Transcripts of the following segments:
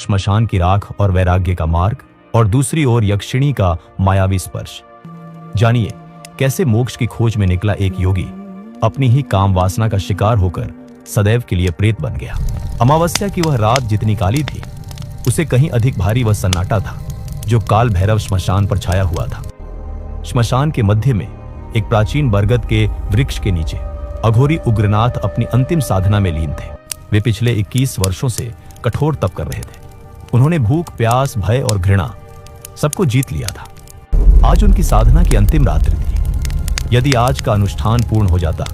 श्मशान की राख और वैराग्य का मार्ग, और दूसरी ओर यक्षिणी का मायावी स्पर्श। जानिए कैसे मोक्ष की खोज में निकला एक योगी अपनी ही काम वासना का शिकार होकर सदैव के लिए प्रेत बन गया। अमावस्या की वह रात जितनी काली थी, उसे कहीं अधिक भारी वह सन्नाटा था जो काल भैरव श्मशान पर छाया हुआ था। श्मशान के मध्य में एक प्राचीन बरगद के वृक्ष के नीचे अघोरी उग्रनाथ अपनी अंतिम साधना में लीन थे। वे पिछले 21 वर्षों से कठोर तप कर रहे थे। उन्होंने भूख, प्यास, भय और घृणा सबको जीत लिया था। आज उनकी साधना की अंतिम रात्रि थी। यदि आज का अनुष्ठान पूर्ण हो जाता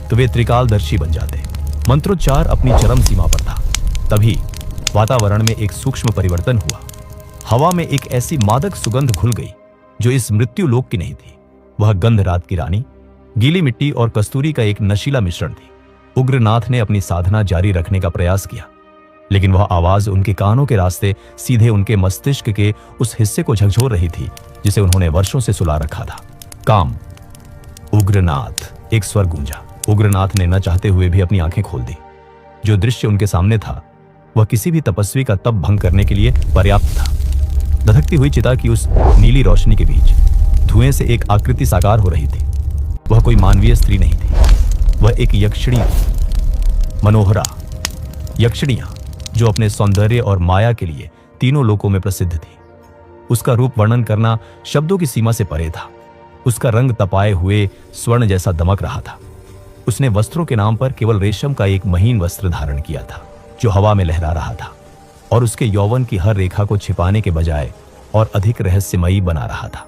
तो वे त्रिकालदर्शी बन जाते। मंत्रोच्चार अपनी चरम सीमा पर था। तभी वातावरण में एक सूक्ष्म परिवर्तन हुआ। हवा में एक ऐसी मादक सुगंध घुल गई जो इस मृत्यु लोक की नहीं थी। वह गंध रात की रानी, गीली मिट्टी और कस्तूरी का एक नशीला मिश्रण थी। उग्रनाथ ने अपनी साधना जारी रखने का प्रयास किया, लेकिन वह आवाज उनके कानों के रास्ते सीधे उनके मस्तिष्क के उस हिस्से को झकझोर रही थी जिसे उन्होंने वर्षों से सुला रखा था। काम। उग्रनाथ, एक स्वर गूंजा। उग्रनाथ ने न चाहते हुए भी अपनी आंखें खोल दी। जो दृश्य उनके सामने था वह किसी भी तपस्वी का तप भंग करने के लिए पर्याप्त था। धधकती हुई चिता की उस नीली रोशनी के बीच धुएं से एक आकृति साकार हो रही थी। वह कोई मानवीय स्त्री नहीं थी, वह एक यक्षिणी थी। मनोहरा। यक्षिणियां जो अपने सौंदर्य और माया के लिए तीनों लोकों में प्रसिद्ध थी। उसका रूप वर्णन करना शब्दों की सीमा से परे था। उसका रंग तपाए हुए स्वर्ण जैसा दमक रहा था। उसने वस्त्रों के नाम पर केवल रेशम का एक महीन वस्त्र धारण किया था जो हवा में लहरा रहा था और उसके यौवन की हर रेखा को छिपाने के बजाय और अधिक रहस्यमयी बना रहा था।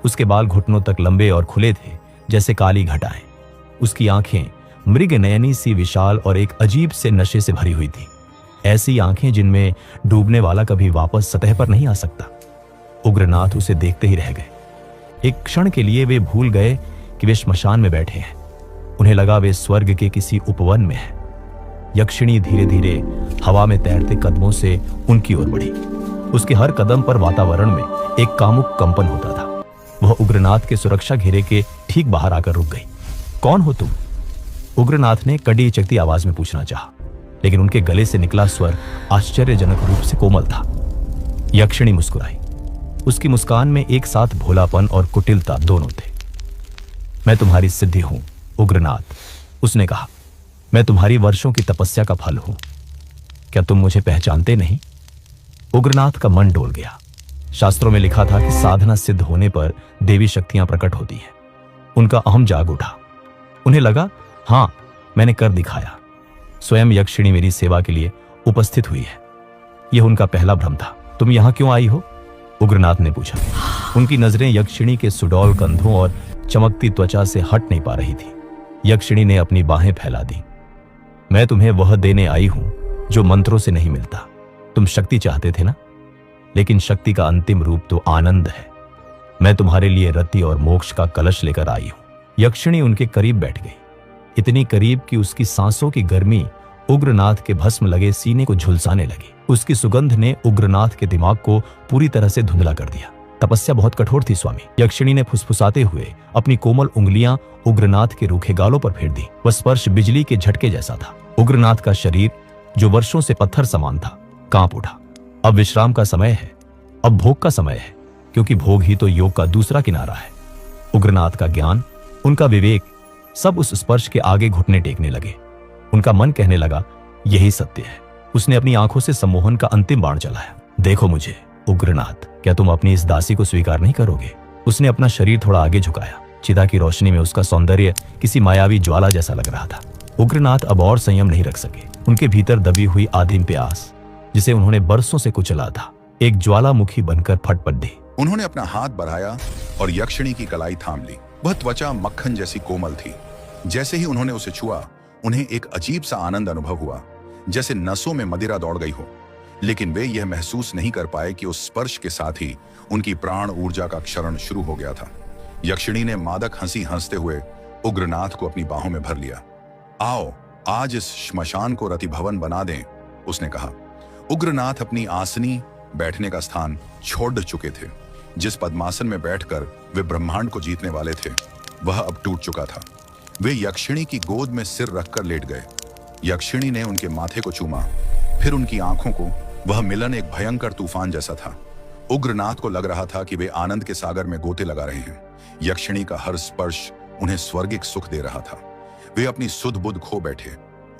उसके बाल घुटनों तक लंबे और खुले थे जैसे काली घटाएं। उसकी आंखें मृग नयनी सी विशाल और एक अजीब से नशे से भरी हुई थी। ऐसी आंखें जिनमें डूबने वाला कभी वापस सतह पर नहीं आ सकता। उग्रनाथ उसे देखते ही रह गए। एक क्षण के लिए वे भूल गए कि वे श्मशान में बैठे हैं। उन्हें लगा वे स्वर्ग के किसी उपवन में हैं। यक्षिणी धीरे धीरे हवा में तैरते कदमों से उनकी ओर बढ़ी। उसके हर कदम पर वातावरण में एक कामुक कंपन होता था। वह उग्रनाथ के सुरक्षा घेरे के ठीक बाहर आकर रुक गई। कौन हो तुम? उग्रनाथ ने कड़ी चकती आवाज में पूछना चाहा, लेकिन उनके गले से निकला स्वर आश्चर्यजनक रूप से कोमल था। यक्षिणी मुस्कुराई। उसकी मुस्कान में एक साथ भोलापन और कुटिलता दोनों थे। मैं तुम्हारी सिद्धि हूं उग्रनाथ, उसने कहा। मैं तुम्हारी वर्षों की तपस्या का फल हूं। क्या तुम मुझे पहचानते नहीं? उग्रनाथ का मन डोल गया। शास्त्रों में लिखा था कि साधना सिद्ध होने पर देवी शक्तियां प्रकट होती हैं। उनका अहम जाग उठा। उन्हें लगा, हां, मैंने कर दिखाया। स्वयं यक्षिणी मेरी सेवा के लिए उपस्थित हुई है। यह उनका पहला भ्रम था। तुम यहां क्यों आई हो? उग्रनाथ ने पूछा। उनकी नजरें यक्षिणी के सुडौल कंधों और चमकती त्वचा से हट नहीं पा रही थी। यक्षिणी ने अपनी बाहें फैला दी। मैं तुम्हें वह देने आई हूं जो मंत्रों से नहीं मिलता। तुम शक्ति चाहते थे ना, लेकिन शक्ति का अंतिम रूप तो आनंद है। मैं तुम्हारे लिए रति और मोक्ष का कलश लेकर आई हूं। यक्षिणी उनके करीब बैठ गई, इतनी करीब कि उसकी सांसों की गर्मी उग्रनाथ के भस्म लगे सीने को झुलसाने लगी। उसकी सुगंध ने उग्रनाथ के दिमाग को पूरी तरह से धुंधला कर दिया। तपस्या बहुत कठोर थी स्वामी, यक्षिणी ने फुसफुसाते हुए अपनी कोमल उंगलियां उग्रनाथ के रूखे गालों पर फेर दी। वह स्पर्श बिजली के झटके जैसा था। उग्रनाथ का शरीर जो वर्षों से पत्थर समान था कांप उठा। अब विश्राम का समय है, अब भोग का समय है, क्योंकि भोग ही तो योग का दूसरा किनारा है। उग्रनाथ का ज्ञान, उनका विवेक, सब उस स्पर्श के आगे घुटने टेकने लगे। उनका मन कहने लगा, यही सत्य है। उसने अपनी आंखों से सम्मोहन का अंतिम बाण चलाया। देखो मुझे उग्रनाथ, क्या तुम अपनी इस दासी को स्वीकार नहीं करोगे? उसने अपना शरीर थोड़ा आगे झुकाया। चिता की रोशनी में उसका सौंदर्य किसी मायावी ज्वाला जैसा लग रहा था। उग्रनाथ अब और संयम नहीं रख सके। उनके भीतर दबी हुई आदिम प्यास, जिसे उन्होंने बरसों से कुचला था, एक ज्वालामुखी बनकर फटपट दी। उन्होंने अपना हाथ बढ़ाया और यक्षिणी की कलाई थाम ली। वह त्वचा मक्खन जैसी कोमल थी। जैसे ही उन्होंने उसे छुआ, उन्हें एक अजीब सा आनंद अनुभव हुआ, जैसे नसों में मदिरा दौड़ गई हो। लेकिन वे यह महसूस नहीं कर पाए कि उस स्पर्श के साथ ही उनकी प्राण ऊर्जा का क्षरण शुरू हो गया था। यक्षिणी ने मादक हंसी हंसते हुए उग्रनाथ को अपनी बाहों में भर लिया। आओ, आज इस श्मशान को रति भवन बना दें, उसने कहा। उग्रनाथ अपनी आसनी बैठने का स्थान छोड़ चुके थे। जिस पद्मासन में बैठकर वे ब्रह्मांड को जीतने वाले थे, वह अब टूट चुका था। वे यक्षिणी की गोद में सिर रखकर लेट गए। यक्षिणी ने उनके माथे को चूमा, फिर उनकी आंखों को, वह मिलन एक भयंकर तूफान जैसा था। उग्रनाथ को लग रहा था कि वे आनंद के सागर में गोते लगा रहे हैं। यक्षिणी का हर स्पर्श उन्हें स्वर्गिक सुख दे रहा था। वे अपनी सुध बुध खो बैठे।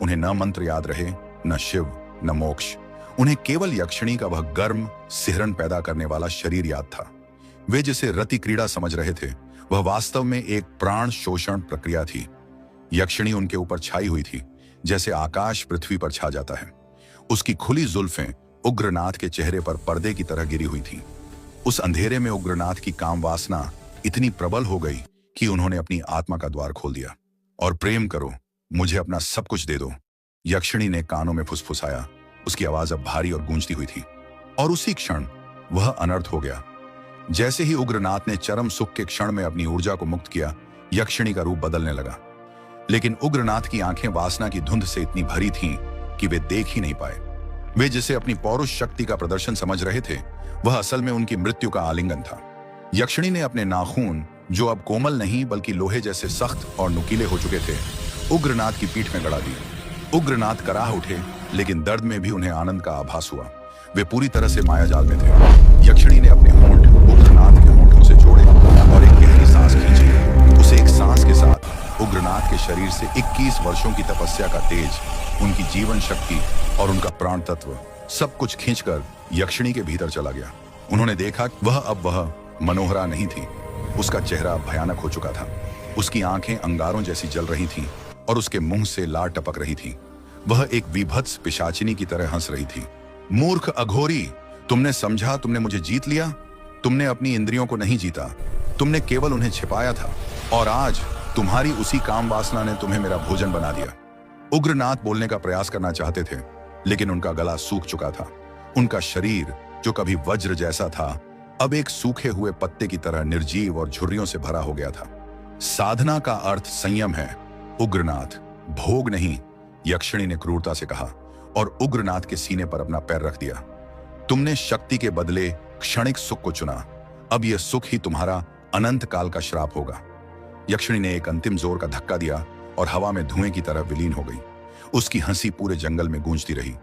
उन्हें न मंत्र याद रहे, न शिव, न मोक्ष। उन्हें केवल यक्षिणी का वह गर्म सिहरन पैदा करने वाला शरीर याद था। वे जिसे रति क्रीड़ा समझ रहे थे, वह वास्तव में एक प्राण शोषण प्रक्रिया थी। यक्षिणी उनके ऊपर छाई हुई थी, जैसे आकाश पृथ्वी पर छा जाता है। उसकी खुली जुल्फें उग्रनाथ के चेहरे पर पर्दे की तरह गिरी हुई थीं। उस अंधेरे में उग्रनाथ की काम वासना इतनी प्रबल हो गई कि उन्होंने अपनी आत्मा का द्वार खोल दिया। और प्रेम करो, मुझे अपना सब कुछ दे दो, यक्षिणी ने कानों में फुसफुसाया। उसकी आवाज अब भारी और गूंजती हुई थी। और उसी क्षण वह अनर्थ हो गया। जैसे ही उग्रनाथ ने चरम सुख के क्षण में अपनी ऊर्जा को मुक्त किया, यक्षिणी का रूप बदलने लगा। लेकिन उग्रनाथ की आंखें वासना की धुंध से इतनी भरी थीं कि वे देख ही नहीं पाए। वे जिसे अपनी पौरुष शक्ति का प्रदर्शन समझ रहे थे, वह असल में उनकी मृत्यु का आलिंगन था। यक्षिणी ने अपने नाखून, जो अब कोमल नहीं बल्कि लोहे जैसे सख्त और नुकीले हो चुके थे, उग्रनाथ की पीठ में गड़ा दी। उग्रनाथ कराह उठे, लेकिन दर्द में भी उन्हें आनंद का आभास हुआ। वे पूरी तरह से मायाजाल में थे। यक्षिणी ने अपने होंठ उग्रनाथ के होंठों से जोड़े और एक गहरी सांस खींची। उस एक सांस के साथ उग्रनाथ के शरीर से 21 वर्षों की तपस्या का तेज, उनकी जीवन शक्ति और उनका प्राण तत्व सब कुछ खींचकर यक्षिणी के भीतर चला गया। उन्होंने देखा वह मनोहरा नहीं थी। उसका चेहरा भयानक हो चुका था। उसकी आंखें अंगारों जैसी जल रही थीं और उसके मुंह से लार टपक रही थी। वह एक विभत्स पिशाचिनी की तरह हंस रही थी। मूर्ख अघोरी, तुमने समझा तुमने मुझे जीत लिया? तुमने अपनी इंद्रियों को नहीं जीता, तुमने केवल उन्हें छिपाया था। और आज तुम्हारी उसी काम वासना ने तुम्हें मेरा भोजन बना दिया। उग्रनाथ बोलने का प्रयास करना चाहते थे, लेकिन उनका गला सूख चुका था। उनका शरीर, जो कभी वज्र जैसा था, अब एक सूखे हुए पत्ते की तरह निर्जीव और झुर्रियों से भरा हो गया था। साधना का अर्थ संयम है उग्रनाथ, भोग नहीं, यक्षिणी ने क्रूरता से कहा और उग्रनाथ के सीने पर अपना पैर रख दिया। तुमने शक्ति के बदले क्षणिक सुख को चुना। अब यह सुख ही तुम्हारा अनंत काल का श्राप होगा। यक्षिणी ने एक अंतिम जोर का धक्का दिया और हवा में धुएं की तरह विलीन हो गई। उसकी हंसी पूरे जंगल में गूंजती रही।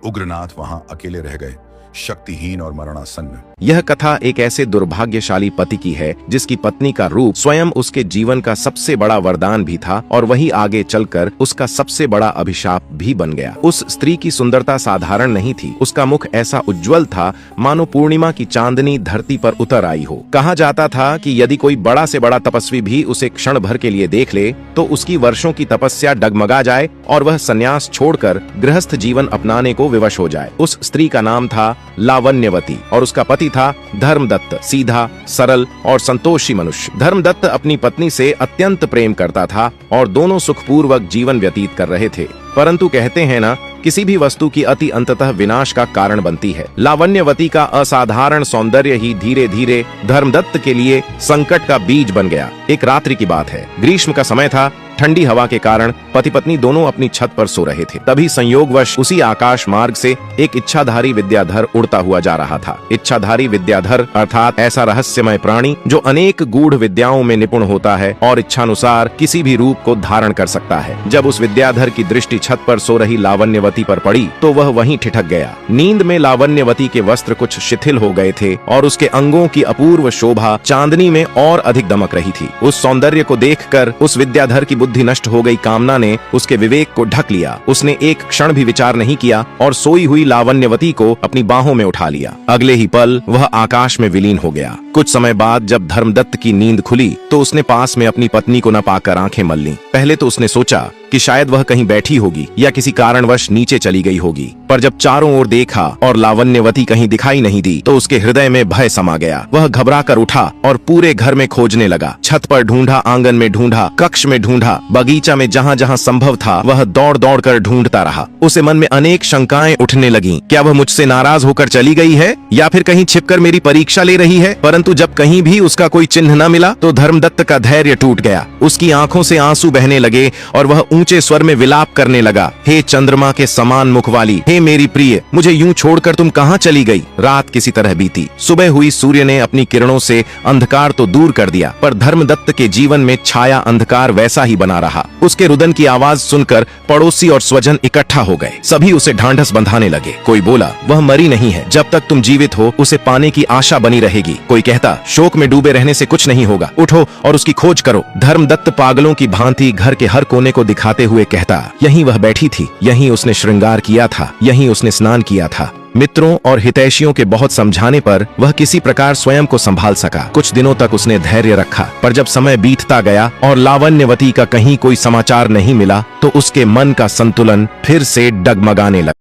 उग्रनाथ वहां अकेले रह गए, शक्तिहीन और मरणासन्न। यह कथा एक ऐसे दुर्भाग्यशाली पति की है जिसकी पत्नी का रूप स्वयं उसके जीवन का सबसे बड़ा वरदान भी था और वही आगे चलकर उसका सबसे बड़ा अभिशाप भी बन गया। उस स्त्री की सुंदरता साधारण नहीं थी। उसका मुख ऐसा उज्जवल था मानो पूर्णिमा की चांदनी धरती पर उतर आई हो। कहा जाता था कि यदि कोई बड़ा से बड़ा तपस्वी भी उसे क्षण भर के लिए देख ले तो उसकी वर्षों की तपस्या डगमगा जाए और वह संन्यास छोड़कर गृहस्थ जीवन अपनाने को विवश हो जाए। उस स्त्री का नाम था लावण्यवती और उसका पति था धर्मदत्त, सीधा, सरल और संतोषी मनुष्य। धर्मदत्त अपनी पत्नी से अत्यंत प्रेम करता था और दोनों सुखपूर्वक जीवन व्यतीत कर रहे थे। परंतु कहते हैं ना, किसी भी वस्तु की अति अंततः विनाश का कारण बनती है। लावण्यवती का असाधारण सौंदर्य ही धीरे धीरे धर्मदत्त के लिए संकट का बीज बन गया। एक रात्रि की बात है, ग्रीष्म का समय था। ठंडी हवा के कारण पति पत्नी दोनों अपनी छत पर सो रहे थे। तभी संयोगवश उसी आकाश मार्ग से एक इच्छाधारी विद्याधर उड़ता हुआ जा रहा था। इच्छाधारी विद्याधर अर्थात ऐसा रहस्यमय प्राणी जो अनेक गूढ़ विद्याओं में निपुण होता है और इच्छानुसार किसी भी रूप को धारण कर सकता है। जब उस विद्याधर की दृष्टि छत पर सो रही लावण्यवती पर पड़ी तो वह वहीं ठिठक गया। नींद में लावण्यवती के वस्त्र कुछ शिथिल हो गए थे और उसके अंगों की अपूर्व शोभा चांदनी में और अधिक दमक रही थी। उस सौंदर्य को देखकर उस विद्याधर की बुद्धि नष्ट हो गई कामना ने उसके विवेक को ढक लिया। उसने एक क्षण भी विचार नहीं किया और सोई हुई लावण्यवती को अपनी बाहों में उठा लिया। अगले ही पल वह आकाश में विलीन हो गया। कुछ समय बाद जब धर्मदत्त की नींद खुली तो उसने पास में अपनी पत्नी को न पाकर आंखें मल लीं। पहले तो उसने सोचा कि शायद वह कहीं बैठी होगी या किसी कारणवश नीचे चली गई होगी, पर जब चारों ओर देखा और लावण्यवती कहीं दिखाई नहीं दी तो उसके हृदय में भय समा गया। वह घबरा कर उठा और पूरे घर में खोजने लगा। छत पर ढूंढा, आंगन में ढूंढा, कक्ष में ढूंढा, बगीचा में जहाँ जहाँ संभव था वह दौड़ दौड़ कर ढूंढता रहा। उसे मन में अनेक शंकाएं उठने लगीं। क्या वह मुझसे नाराज होकर चली गई है या फिर कहीं छिपकर मेरी परीक्षा ले रही है? परंतु जब कहीं भी उसका कोई चिन्ह न मिला तो धर्मदत्त का धैर्य टूट गया। उसकी आंखों से आंसू बहने लगे और वह ऊंचे स्वर में विलाप करने लगा, हे चंद्रमा के समान मुख वाली, हे मेरी प्रिय, मुझे यूं छोड़कर तुम कहां चली गई। रात किसी तरह बीती। सुबह हुई। सूर्य ने अपनी किरणों से अंधकार तो दूर कर दिया, पर धर्मदत्त के जीवन में छाया अंधकार वैसा ही बना रहा। उसके रुदन की आवाज सुनकर पड़ोसी और स्वजन इकट्ठा हो गए। सभी उसे ढांढस बंधाने लगे। कोई बोला, वह मरी नहीं है, जब तक तुम जीवित हो उसे पाने की आशा बनी रहेगी। कोई कहता, शोक में डूबे रहने से कुछ नहीं होगा, उठो और उसकी खोज करो। धर्मदत्त पागलों की भांति घर के हर कोने को दिखाते हुए कहता, यहीं वह बैठी थी, यहीं उसने श्रृंगार किया था, यहीं उसने स्नान किया था। मित्रों और हितैषियों के बहुत समझाने पर वह किसी प्रकार स्वयं को संभाल सका। कुछ दिनों तक उसने धैर्य रखा, पर जब समय बीतता गया और लावण्यवती का कहीं कोई समाचार नहीं मिला तो उसके मन का संतुलन फिर से डगमगाने लगा।